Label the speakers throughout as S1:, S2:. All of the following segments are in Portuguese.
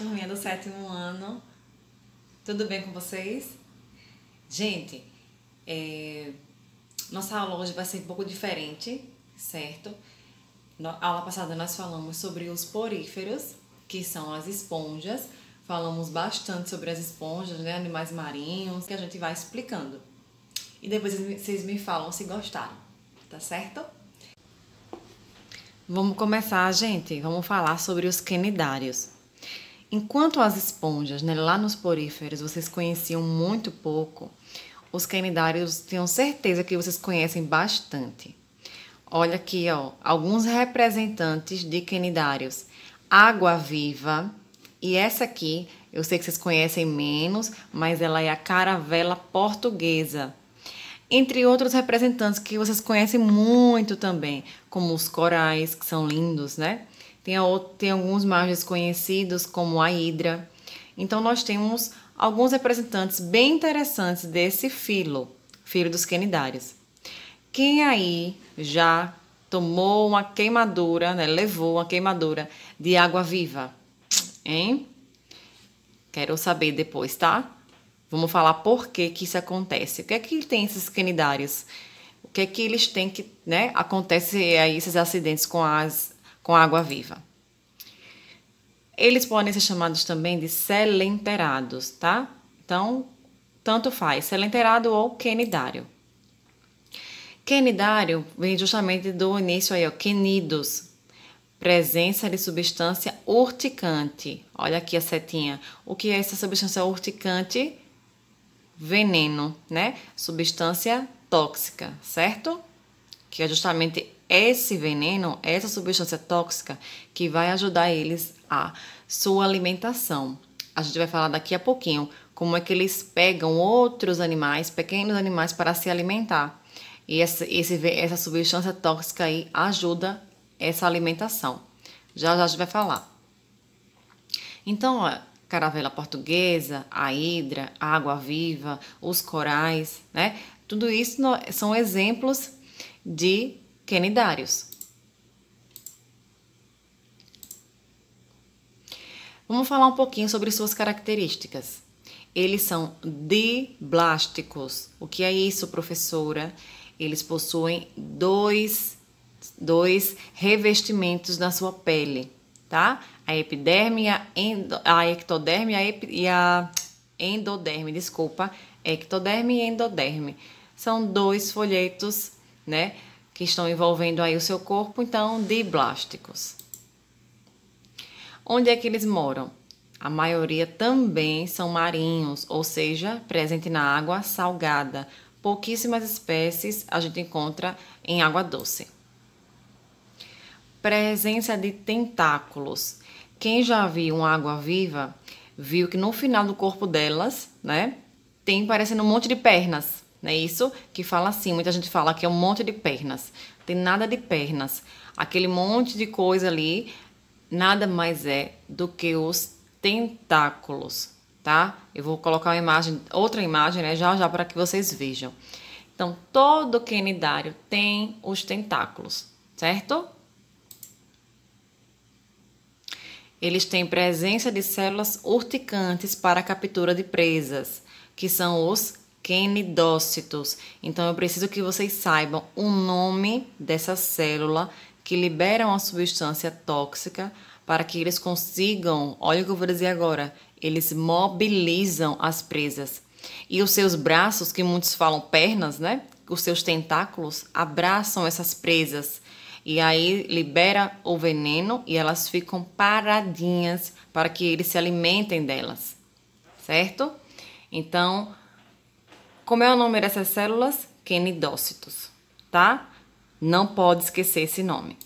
S1: turminha do 7º ano. Tudo bem com vocês? Gente, nossa aula hoje vai ser um pouco diferente, certo? Na aula passada nós falamos sobre os poríferos, que são as esponjas. Falamos bastante sobre as esponjas, né? Animais marinhos, que a gente vai explicando. E depois vocês me falam se gostaram, tá certo? Vamos começar, gente. Vamos falar sobre os quenidários. Enquanto as esponjas, né, lá nos poríferos, vocês conheciam muito pouco, os quenidários tenho certeza que vocês conhecem bastante. Olha aqui, ó, alguns representantes de quenidários. Água-viva, e essa aqui, eu sei que vocês conhecem menos, mas ela é a caravela portuguesa. Entre outros representantes que vocês conhecem muito também, como os corais, que são lindos, né? Tem alguns mais desconhecidos, como a hidra. Então, nós temos alguns representantes bem interessantes desse filo dos quenidários. Quem aí já tomou uma queimadura, né? Levou uma queimadura de água-viva, hein? Quero saber depois, tá? Vamos falar por que isso acontece. O que é que tem esses quenidários? O que é que eles têm que, né? Acontece aí esses acidentes com a água-viva. Eles podem ser chamados também de selenterados, tá? Então, tanto faz, selenterado ou quenidário. Quenidário vem justamente do início aí, ó, quenidos. Presença de substância urticante. Olha aqui a setinha. O que é essa substância urticante? Veneno, né? Substância tóxica, certo? Que é justamente esse veneno, essa substância tóxica que vai ajudar eles a sua alimentação. A gente vai falar daqui a pouquinho como é que eles pegam outros animais, pequenos animais, para se alimentar. E essa substância tóxica aí ajuda essa alimentação. Já a gente vai falar. Então, ó, caravela portuguesa, a hidra, a água-viva, os corais, né? Tudo isso são exemplos de quenidários. Vamos falar um pouquinho sobre suas características. Eles são diblásticos. O que é isso, professora? Eles possuem dois revestimentos na sua pele, tá? A epiderme, a ectoderme e a endoderme, desculpa. Ectoderme e endoderme. São dois folhetos, né, que estão envolvendo aí o seu corpo, então, diblásticos. Onde é que eles moram? A maioria também são marinhos, ou seja, presente na água salgada. Pouquíssimas espécies a gente encontra em água doce. Presença de tentáculos. Quem já viu uma água-viva, viu que no final do corpo delas, né, tem parecendo um monte de pernas. Não é isso que fala assim, muita gente fala que é um monte de pernas. Tem nada de pernas. Aquele monte de coisa ali, nada mais é do que os tentáculos, tá? Eu vou colocar outra imagem, né, já para que vocês vejam. Então, todo quenidário tem os tentáculos, certo? Eles têm presença de células urticantes para a captura de presas, que são os quenidócitos. Então, eu preciso que vocês saibam o nome dessa célula que liberam a substância tóxica para que eles consigam, olha o que eu vou dizer agora, eles mobilizam as presas. E os seus braços, que muitos falam pernas, né? Os seus tentáculos abraçam essas presas. E aí libera o veneno e elas ficam paradinhas para que eles se alimentem delas, certo? Então, como é o nome dessas células? Quenidócitos, tá? Não pode esquecer esse nome.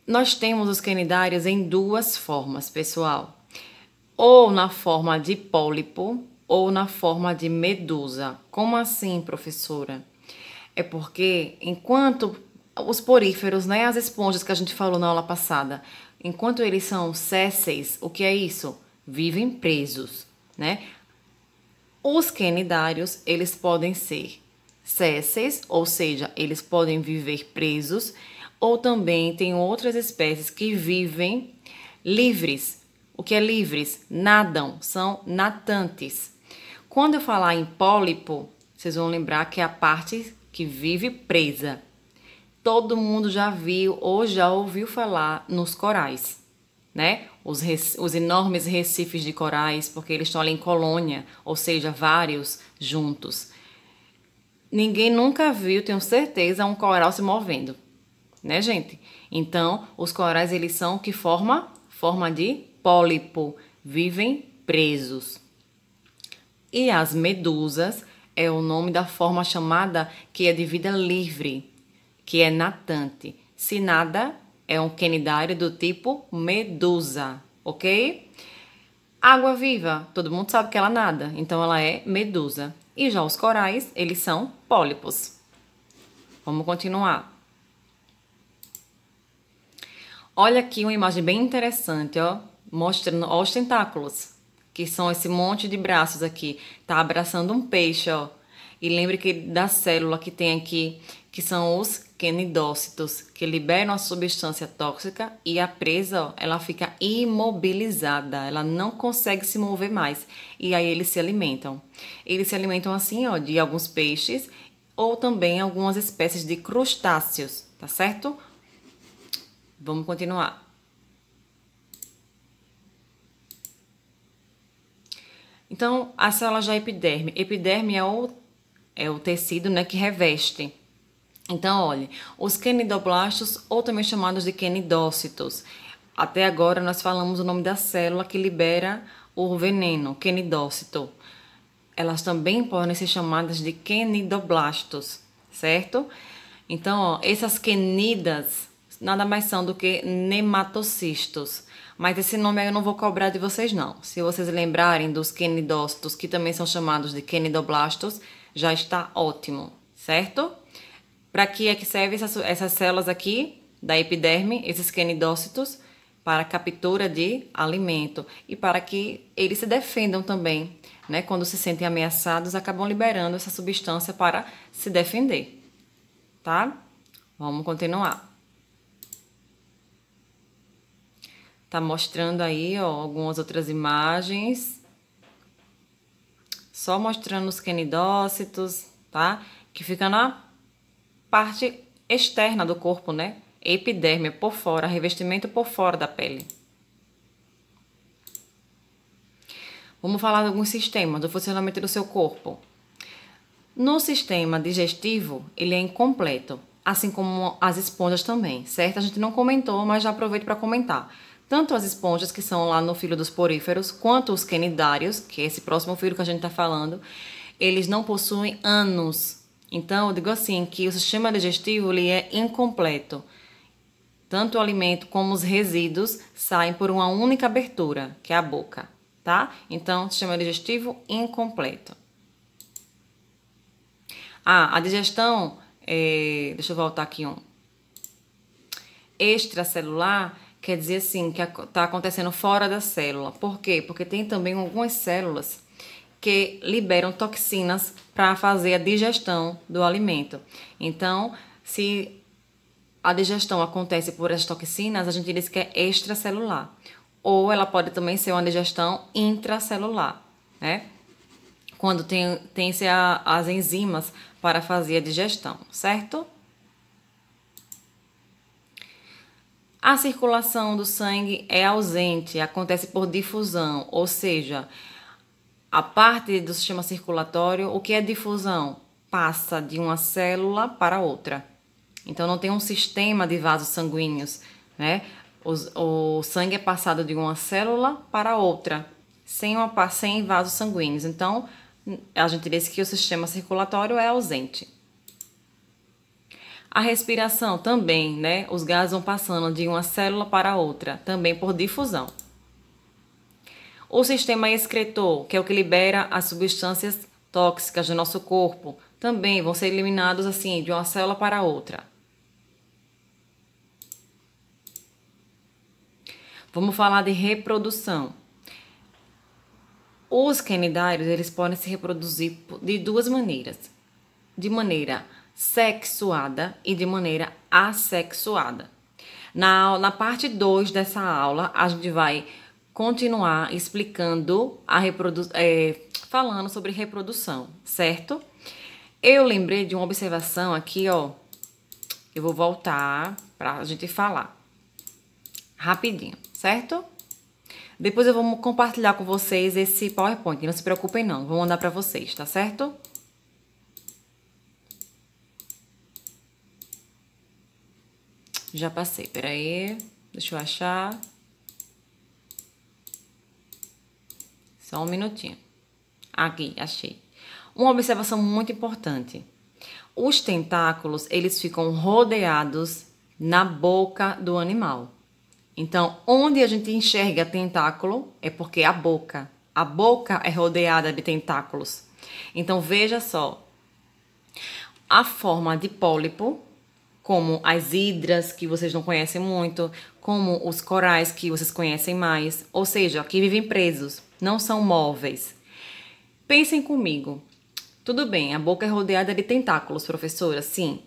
S1: Nós temos os quenidários em duas formas, pessoal. Ou na forma de pólipo ou na forma de medusa. Como assim, professora? É porque enquanto os poríferos, né, as esponjas que a gente falou na aula passada, enquanto eles são sésseis, o que é isso? Vivem presos, né? Os quenidários, eles podem ser sésseis, ou seja, eles podem viver presos, ou também tem outras espécies que vivem Livres. O que é livres? Nadam, são natantes. Quando eu falar em pólipo, vocês vão lembrar que é a parte que vive presa. Todo mundo já viu ou já ouviu falar nos corais, né? Os enormes recifes de corais, porque eles estão ali em colônia, ou seja, vários juntos. Ninguém nunca viu, tenho certeza, um coral se movendo, né, gente? Então, os corais, eles são que forma de pólipo, vivem presos. E as medusas é o nome da forma chamada que é de vida livre, que é natante. Se nada, é um quenidário do tipo medusa, ok? Água viva, todo mundo sabe que ela nada, então ela é medusa. E já os corais, eles são pólipos. Vamos continuar. Olha aqui uma imagem bem interessante, ó, mostrando ó, os tentáculos, que são esse monte de braços aqui. Tá abraçando um peixe, ó. E lembre que da célula que tem aqui, que são os quenidócitos, que liberam a substância tóxica e a presa, ó, ela fica imobilizada, ela não consegue se mover mais. E aí eles se alimentam. Eles se alimentam assim, ó, de alguns peixes ou também algumas espécies de crustáceos, tá certo? Vamos continuar. Então, a célula já é epiderme. Epiderme é o tecido, né, que reveste. Então, olha, os quenidoblastos, ou também chamados de quenidócitos. Até agora nós falamos o nome da célula que libera o veneno, quenidócito. Elas também podem ser chamadas de quenidoblastos, certo? Então, ó, essas quenidas nada mais são do que nematocistos. Mas esse nome aí eu não vou cobrar de vocês, não. Se vocês lembrarem dos quenidócitos, que também são chamados de quenidoblastos, já está ótimo, certo? Para que é que servem essas células aqui da epiderme, esses quenidócitos? Para captura de alimento e para que eles se defendam também, né? Quando se sentem ameaçados, acabam liberando essa substância para se defender, tá? Vamos continuar. Tá mostrando aí, ó, algumas outras imagens. Só mostrando os quenidócitos, tá? Que fica na parte externa do corpo, né? Epiderme por fora, revestimento por fora da pele. Vamos falar de alguns sistemas, do funcionamento do seu corpo. No sistema digestivo, ele é incompleto, assim como as esponjas também, certo? A gente não comentou, mas já aproveito para comentar. Tanto as esponjas, que são lá no filo dos poríferos, quanto os quenidários, que é esse próximo filo que a gente está falando, eles não possuem ânus. Então, eu digo assim, que o sistema digestivo ele é incompleto. Tanto o alimento como os resíduos saem por uma única abertura, que é a boca, tá? Então, sistema digestivo incompleto. A digestão, deixa eu voltar aqui extracelular, quer dizer assim, que está acontecendo fora da célula. Por quê? Porque tem também algumas células que liberam toxinas para fazer a digestão do alimento. Então, se a digestão acontece por essas toxinas, a gente diz que é extracelular. Ou ela pode também ser uma digestão intracelular, né? Quando tem-se as enzimas para fazer a digestão, certo? A circulação do sangue é ausente, acontece por difusão, ou seja, a parte do sistema circulatório, o que é difusão? Passa de uma célula para outra. Então, não tem um sistema de vasos sanguíneos, né? O sangue é passado de uma célula para outra, sem vasos sanguíneos. Então, a gente diz que o sistema circulatório é ausente. A respiração também, né? Os gases vão passando de uma célula para outra, também por difusão. O sistema excretor, que é o que libera as substâncias tóxicas do nosso corpo, também vão ser eliminados assim, de uma célula para outra. Vamos falar de reprodução. Os quenidários, eles podem se reproduzir de duas maneiras. De maneira sexuada e de maneira assexuada. Na parte 2 dessa aula, a gente vai continuar explicando falando sobre reprodução, certo? Eu lembrei de uma observação aqui, ó. Eu vou voltar pra gente falar rapidinho, certo? Depois eu vou compartilhar com vocês esse PowerPoint, não se preocupem não, vou mandar pra vocês, tá certo? Já passei, peraí, deixa eu achar. Só um minutinho. Aqui, achei. Uma observação muito importante. Os tentáculos, eles ficam rodeados na boca do animal. Então, onde a gente enxerga tentáculo é porque a boca é rodeada de tentáculos. Então, veja só, a forma de pólipo, como as hidras, que vocês não conhecem muito, como os corais, que vocês conhecem mais, ou seja, que vivem presos, não são móveis. Pensem comigo. Tudo bem, a boca é rodeada de tentáculos, professora, sim.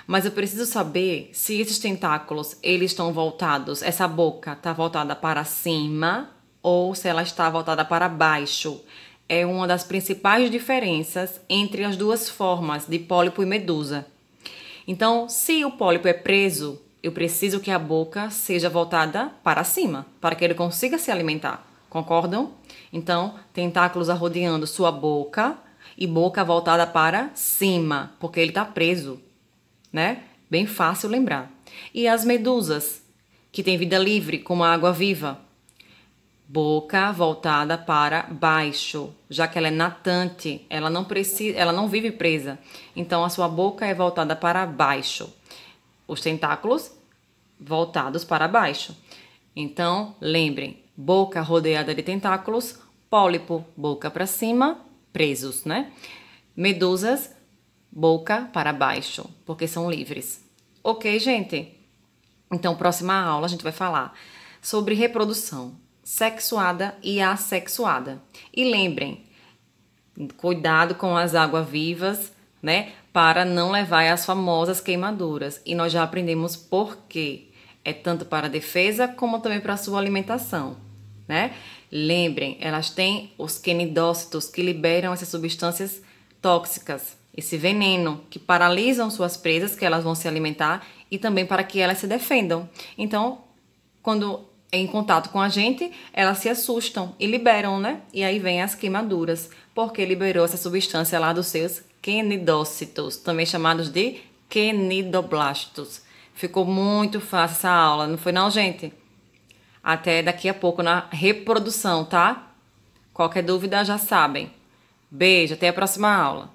S1: Mas eu preciso saber se esses tentáculos, eles estão voltados, essa boca está voltada para cima ou se ela está voltada para baixo. É uma das principais diferenças entre as duas formas de pólipo e medusa. Então, se o pólipo é preso, eu preciso que a boca seja voltada para cima, para que ele consiga se alimentar. Concordam? Então, tentáculos arrodeando sua boca e boca voltada para cima, porque ele está preso, né? Bem fácil lembrar. E as medusas, que têm vida livre, como a água-viva, boca voltada para baixo, já que ela é natante, ela não vive presa. Então a sua boca é voltada para baixo. Os tentáculos voltados para baixo. Então, lembrem, boca rodeada de tentáculos, pólipo, boca para cima, presos, né? Medusas, boca para baixo, porque são livres. Ok, gente? Então, próxima aula a gente vai falar sobre reprodução sexuada e assexuada. E lembrem, cuidado com as águas-vivas, né? Para não levar às famosas queimaduras. E nós já aprendemos por quê. É tanto para defesa como também para a sua alimentação, né? Lembrem, elas têm os quenidócitos que liberam essas substâncias tóxicas, esse veneno que paralisam suas presas, que elas vão se alimentar, e também para que elas se defendam. Então, quando em contato com a gente, elas se assustam e liberam, né? E aí vem as queimaduras, porque liberou essa substância lá dos seus quenidócitos, também chamados de quenidoblastos. Ficou muito fácil essa aula, não foi não, gente? Até daqui a pouco na reprodução, tá? Qualquer dúvida já sabem. Beijo, até a próxima aula.